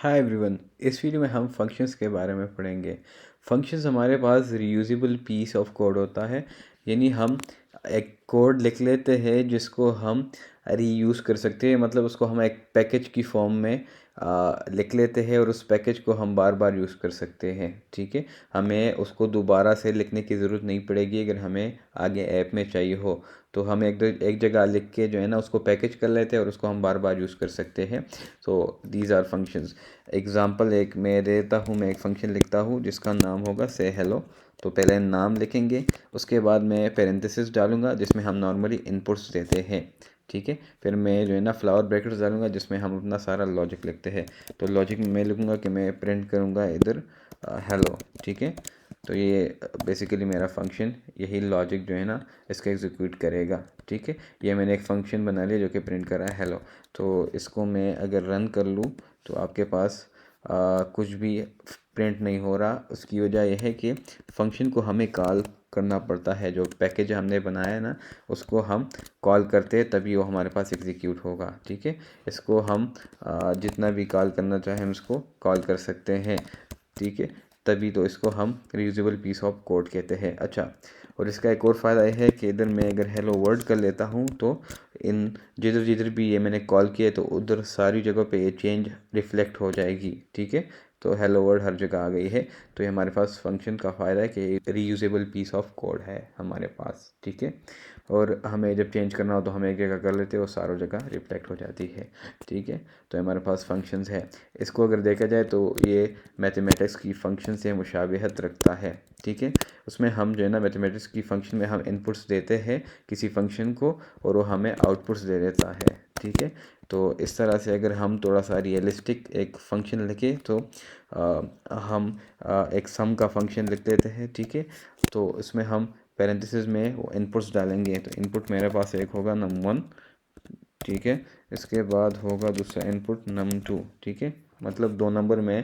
Hi everyone, इस video में हम फंक्शंस के बारे में पढ़ेंगे। फंक्शंस हमारे पास रीयूजेबल पीस ऑफ कोड होता है, यानी हम एक कोड लिख लेते हैं जिसको हम रीयूज़ कर सकते हैं। मतलब उसको हम एक पैकेज की फॉर्म में लिख लेते हैं और उस पैकेज को हम बार बार यूज़ कर सकते हैं। ठीक है, हमें उसको दोबारा से लिखने की ज़रूरत नहीं पड़ेगी। अगर हमें आगे ऐप में चाहिए हो तो हम एक जगह लिख के जो है ना उसको पैकेज कर लेते हैं और उसको हम बार बार यूज़ कर सकते हैं। So these are functions. Example एक मैं देता हूँ, मैं एक फ़ंक्शन लिखता हूँ जिसका नाम होगा से हेलो। तो पहले नाम लिखेंगे, उसके बाद मैं पेरेंथेसिस डालूँगा जिसमें हम नॉर्मली इनपुट्स देते हैं। ठीक है, फिर मैं जो है ना फ्लावर ब्रैकेट्स डालूँगा जिसमें हम अपना सारा लॉजिक लिखते हैं। तो लॉजिक में मैं लिखूँगा कि मैं प्रिंट करूँगा इधर हेलो। ठीक है, तो ये बेसिकली मेरा फंक्शन यही लॉजिक जो है ना इसका एग्जीक्यूट करेगा। ठीक है, ये मैंने एक फ़ंक्शन बना लिया जो कि प्रिंट कर रहा है हेलो। तो इसको मैं अगर रन कर लूँ तो आपके पास कुछ भी प्रिंट नहीं हो रहा। उसकी वजह यह है कि फ़ंक्शन को हमें कॉल करना पड़ता है। जो पैकेज हमने बनाया है ना उसको हम कॉल करते हैं तभी वो हमारे पास एग्जीक्यूट होगा। ठीक है, इसको हम जितना भी कॉल करना चाहें हम इसको कॉल कर सकते हैं। ठीक है, तभी तो इसको हम रीयूजेबल पीस ऑफ कोड कहते हैं। अच्छा, और इसका एक और फ़ायदा यह है कि इधर मैं अगर हेलो वर्ड कर लेता हूँ तो इन जिधर जिधर भी ये मैंने कॉल किया तो उधर सारी जगह पे ये चेंज रिफ्लेक्ट हो जाएगी। ठीक है, तो हेलो वर्ड हर जगह आ गई है। तो ये हमारे पास फंक्शन का फ़ायदा है कि रीयूजेबल पीस ऑफ कोड है हमारे पास। ठीक है, और हमें जब चेंज करना हो तो हम एक जगह कर लेते हैं और सारों जगह रिफ्लेक्ट हो जाती है। ठीक है, तो हमारे पास फंक्शंस है। इसको अगर देखा जाए तो ये मैथमेटिक्स की फ़ंक्शन से मुशाबिहत रखता है। ठीक है, उसमें हम जो है ना मैथमेटिक्स की फ़ंक्शन में हम इनपुट्स देते हैं किसी फ़ंक्शन को और वो हमें आउटपुट्स दे देता है। ठीक है, तो इस तरह से अगर हम थोड़ा सा रियलिस्टिक एक फ़ंक्शन लिखें तो हम एक सम का फ़ंक्शन लिख देते हैं। ठीक है, तो इसमें हम पैरेंथेसिस में वो इनपुट्स डालेंगे। तो इनपुट मेरे पास एक होगा num1। ठीक है, इसके बाद होगा दूसरा इनपुट num2। ठीक है, मतलब दो नंबर में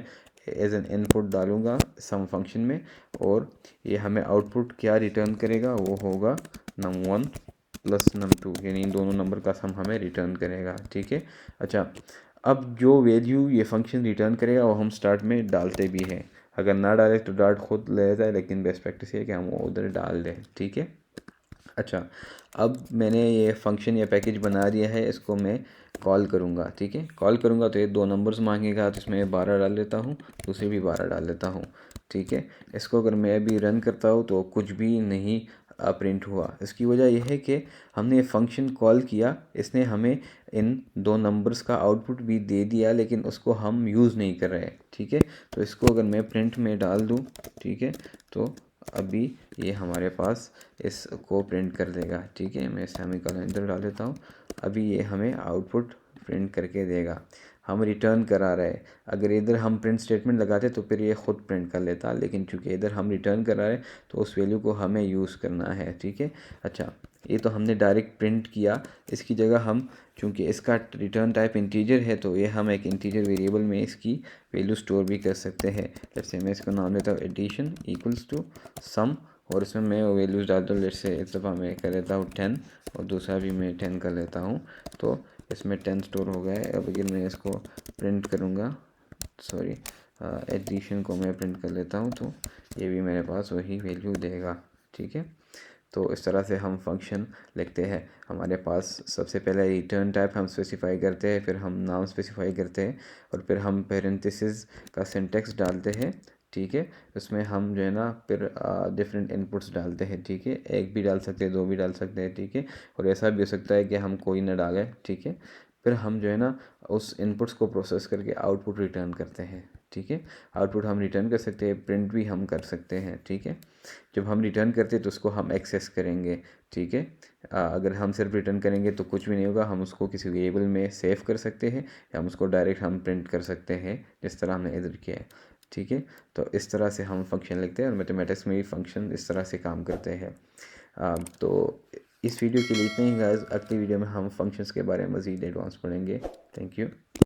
एज एन इनपुट डालूँगा सम फंक्शन में और ये हमें आउटपुट क्या रिटर्न करेगा, वो होगा num1 प्लस num2, यानी इन दोनों नंबर का सम हमें रिटर्न करेगा। ठीक है, अच्छा, अब जो वैल्यू ये फंक्शन रिटर्न करेगा वो हम स्टार्ट में डालते भी हैं। अगर ना डाले तो डार्ट खुद ले जाता है, लेकिन बेस्ट प्रैक्टिस है कि हम वो उधर डाल दें। ठीक है, अच्छा, अब मैंने ये फंक्शन या पैकेज बना दिया है, इसको मैं कॉल करूँगा। ठीक है, कॉल करूँगा तो ये दो नंबर्स मांगेगा, तो इसमें 12 डाल लेता हूँ, दूसरे भी 12 डाल लेता हूँ। ठीक है, इसको अगर मैं अभी रन करता हूँ तो कुछ भी नहीं प्रिंट हुआ। इसकी वजह यह है कि हमने ये फंक्शन कॉल किया, इसने हमें इन दो नंबर्स का आउटपुट भी दे दिया लेकिन उसको हम यूज़ नहीं कर रहे। ठीक है, तो इसको अगर मैं प्रिंट में डाल दूँ, ठीक है, तो अभी ये हमारे पास इसको प्रिंट कर देगा। ठीक है, मैं सेमीकोलन इधर डाल देता हूँ। अभी ये हमें आउटपुट प्रिंट करके देगा, हम रिटर्न करा रहे। अगर इधर हम प्रिंट स्टेटमेंट लगाते तो फिर ये ख़ुद प्रिंट कर लेता, लेकिन चूंकि इधर हम रिटर्न करा रहे तो उस वैल्यू को हमें यूज़ करना है। ठीक है, अच्छा, ये तो हमने डायरेक्ट प्रिंट किया। इसकी जगह हम, चूँकि इसका रिटर्न टाइप इंटीजर है तो ये हम एक इंटीजर वेरिएबल में इसकी वैल्यू स्टोर भी कर सकते हैं। जैसे मैं इसको नाम देता हूँ एडिशन इक्वल्स टू सम, और इसमें मैं वैल्यूज़ डालता हूँ। जैसे इस दफ़ा मैं कर लेता हूँ 10 और दूसरा भी मैं 10 कर लेता हूँ, तो इसमें 10 स्टोर हो गया है। अब अगर मैं इसको प्रिंट करूँगा, सॉरी, एडिशन को मैं प्रिंट कर लेता हूँ, तो ये भी मेरे पास वही वैल्यू देगा। ठीक है, तो इस तरह से हम फंक्शन लिखते हैं। हमारे पास सबसे पहले रिटर्न टाइप हम स्पेसिफाई करते हैं, फिर हम नाम स्पेसिफाई करते हैं और फिर हम पेरेंथेसिस का सिंटेक्स डालते हैं। ठीक है, उसमें हम जो है ना फिर डिफरेंट इनपुट्स डालते हैं। ठीक है, एक भी डाल सकते हैं, दो भी डाल सकते हैं। ठीक है, और ऐसा भी हो सकता है कि हम कोई ना डालें। ठीक है, फिर हम जो है ना उस इनपुट्स को प्रोसेस करके आउटपुट रिटर्न करते हैं। ठीक है, आउटपुट हम रिटर्न कर सकते हैं, प्रिंट भी हम कर सकते हैं। ठीक है, जब हम रिटर्न करते हैं तो उसको हम एक्सेस करेंगे। ठीक है, अगर हम सिर्फ रिटर्न करेंगे तो कुछ भी नहीं होगा। हम उसको किसी वेरिएबल में सेव कर सकते हैं या हम उसको डायरेक्ट हम प्रिंट कर सकते हैं जिस तरह हमने इधर किया है। ठीक है, तो इस तरह से हम फंक्शन लिखते हैं और मैथमेटिक्स में भी फंक्शन इस तरह से काम करते हैं। तो इस वीडियो के लिए इतना ही गाइस। अगली वीडियो में हम फंक्शंस के बारे में मज़ीद एडवांस पढ़ेंगे। Thank you.